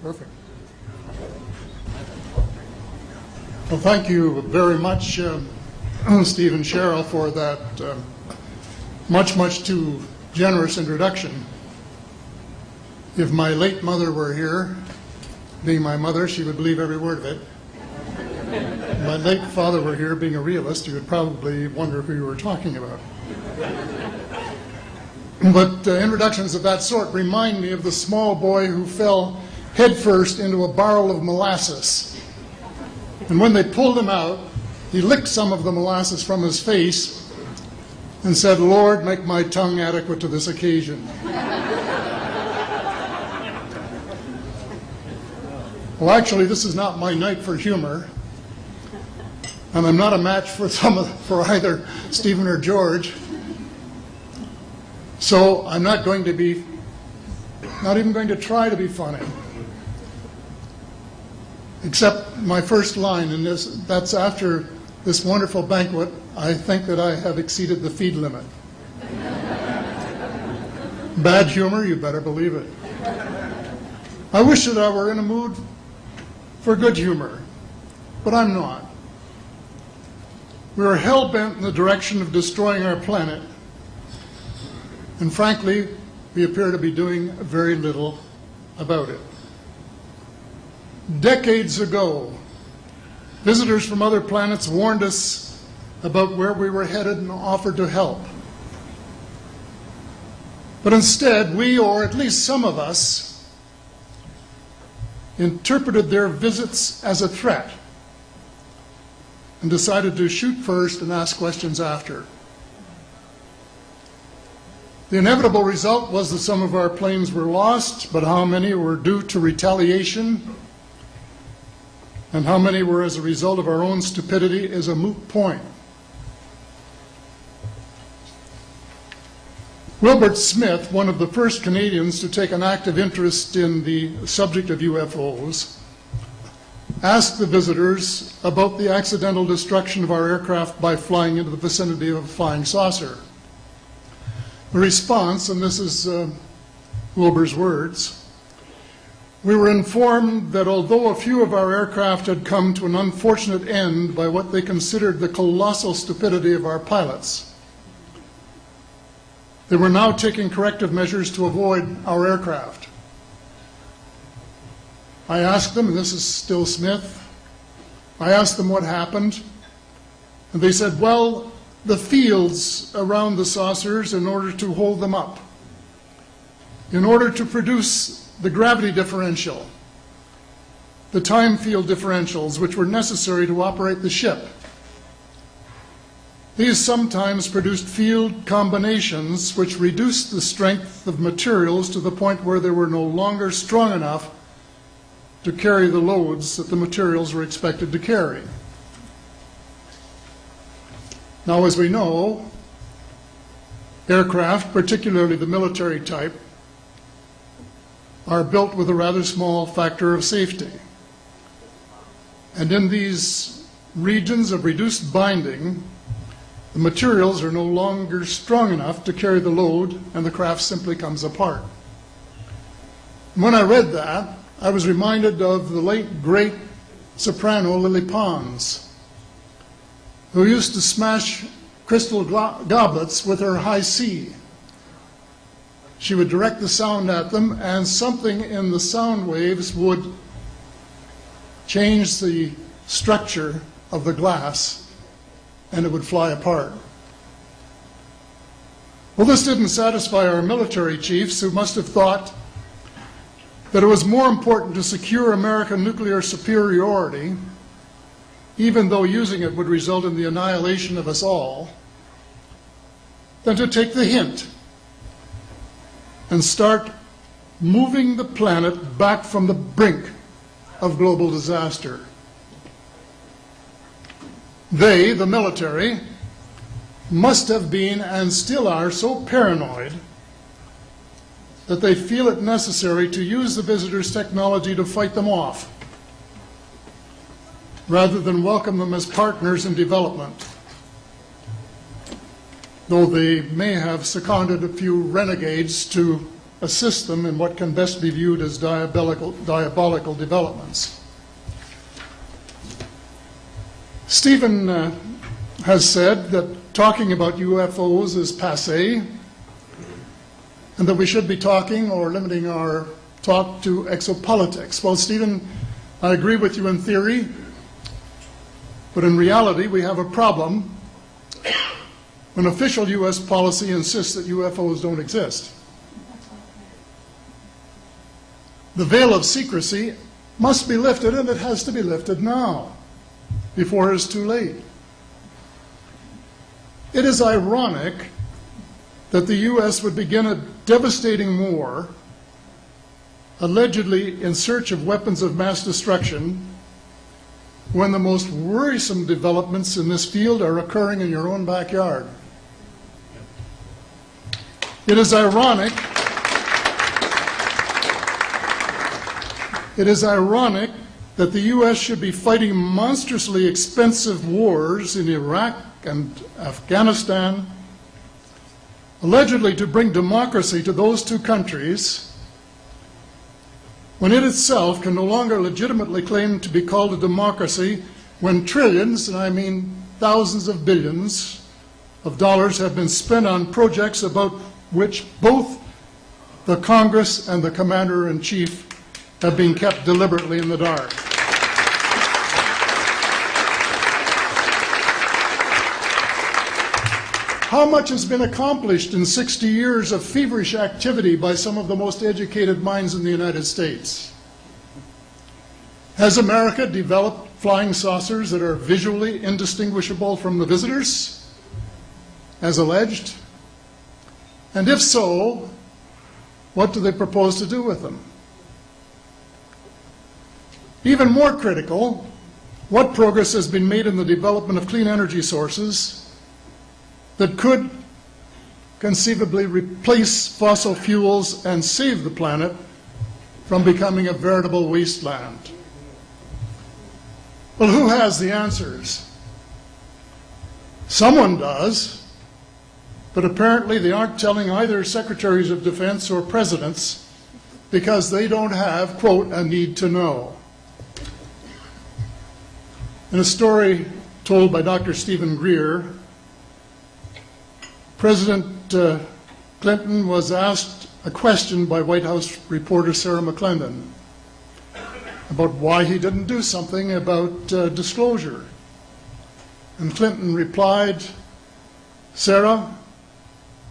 Perfect. Well, thank you very much, Steve and Cheryl, for that much too generous introduction. If my late mother were here, being my mother, she would believe every word of it. If my late father were here, being a realist, he would probably wonder who you were talking about. But introductions of that sort remind me of the small boy who fell headfirst into a barrel of molasses. And when they pulled him out, he licked some of the molasses from his face and said, "Lord, make my tongue adequate to this occasion." Well, actually, this is not my night for humor, and I'm not a match for either Stephen or George. So I'm not even going to try to be funny. Except my first line, and that's after this wonderful banquet, I think that I have exceeded the feed limit. Bad humor, you better believe it. I wish that I were in a mood for good humor, but I'm not. We are hell-bent in the direction of destroying our planet, and frankly, we appear to be doing very little about it. Decades ago, visitors from other planets warned us about where we were headed and offered to help. But instead, we, or at least some of us, interpreted their visits as a threat and decided to shoot first and ask questions after. The inevitable result was that some of our planes were lost, but how many were due to retaliation and how many were as a result of our own stupidity is a moot point. Wilbert Smith, one of the first Canadians to take an active interest in the subject of UFOs, asked the visitors about the accidental destruction of our aircraft by flying into the vicinity of a flying saucer. The response, and this is Wilbur's words, "We were informed that although a few of our aircraft had come to an unfortunate end by what they considered the colossal stupidity of our pilots, they were now taking corrective measures to avoid our aircraft." I asked them, and this is still Smith, I asked them what happened, and they said, "Well, the fields around the saucers, in order to hold them up, in order to produce the gravity differential, the time field differentials which were necessary to operate the ship. These sometimes produced field combinations which reduced the strength of materials to the point where they were no longer strong enough to carry the loads that the materials were expected to carry." Now, as we know, aircraft, particularly the military type, are built with a rather small factor of safety. And in these regions of reduced binding, the materials are no longer strong enough to carry the load, and the craft simply comes apart. When I read that, I was reminded of the late, great soprano Lily Pons, who used to smash crystal goblets with her high C. She would direct the sound at them, and something in the sound waves would change the structure of the glass, and it would fly apart. Well, this didn't satisfy our military chiefs, who must have thought that it was more important to secure American nuclear superiority, even though using it would result in the annihilation of us all, than to take the hint and start moving the planet back from the brink of global disaster. They, the military, must have been and still are so paranoid that they feel it necessary to use the visitors' technology to fight them off, rather than welcome them as partners in development, though they may have seconded a few renegades to assist them in what can best be viewed as diabolical developments. Stephen has said that talking about UFOs is passé, and that we should be talking or limiting our talk to exopolitics. Well, Stephen, I agree with you in theory, but in reality we have a problem when official U.S. policy insists that UFOs don't exist. The veil of secrecy must be lifted, and it has to be lifted now, before it is too late. It is ironic that the U.S. would begin a devastating war, allegedly in search of weapons of mass destruction, when the most worrisome developments in this field are occurring in your own backyard. It is ironic that the U.S. should be fighting monstrously expensive wars in Iraq and Afghanistan, allegedly to bring democracy to those two countries, when it itself can no longer legitimately claim to be called a democracy, when trillions, and I mean thousands of billions of dollars, have been spent on projects about which both the Congress and the Commander-in-Chief have been kept deliberately in the dark. How much has been accomplished in 60 years of feverish activity by some of the most educated minds in the United States? Has America developed flying saucers that are visually indistinguishable from the visitors, as alleged? And if so, what do they propose to do with them? Even more critical, what progress has been made in the development of clean energy sources that could conceivably replace fossil fuels and save the planet from becoming a veritable wasteland? Well, who has the answers? Someone does, but apparently they aren't telling either secretaries of defense or presidents because they don't have, quote, a need to know. In a story told by Dr. Stephen Greer, President Clinton was asked a question by White House reporter Sarah McClendon about why he didn't do something about disclosure. And Clinton replied, "Sarah,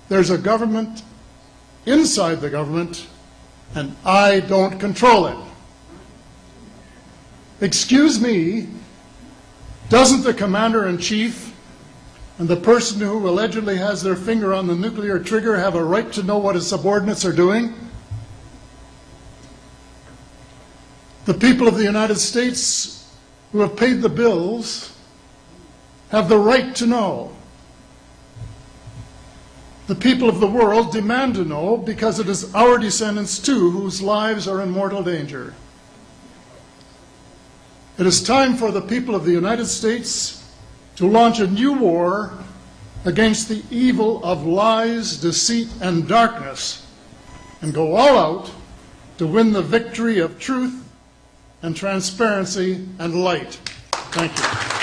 there's a government inside the government, and I don't control it." Excuse me, doesn't the Commander-in-Chief and the person who allegedly has their finger on the nuclear trigger have a right to know what his subordinates are doing? The people of the United States who have paid the bills have the right to know. The people of the world demand to know because it is our descendants too whose lives are in mortal danger. It is time for the people of the United States to launch a new war against the evil of lies, deceit, and darkness, and go all out to win the victory of truth and transparency and light. Thank you.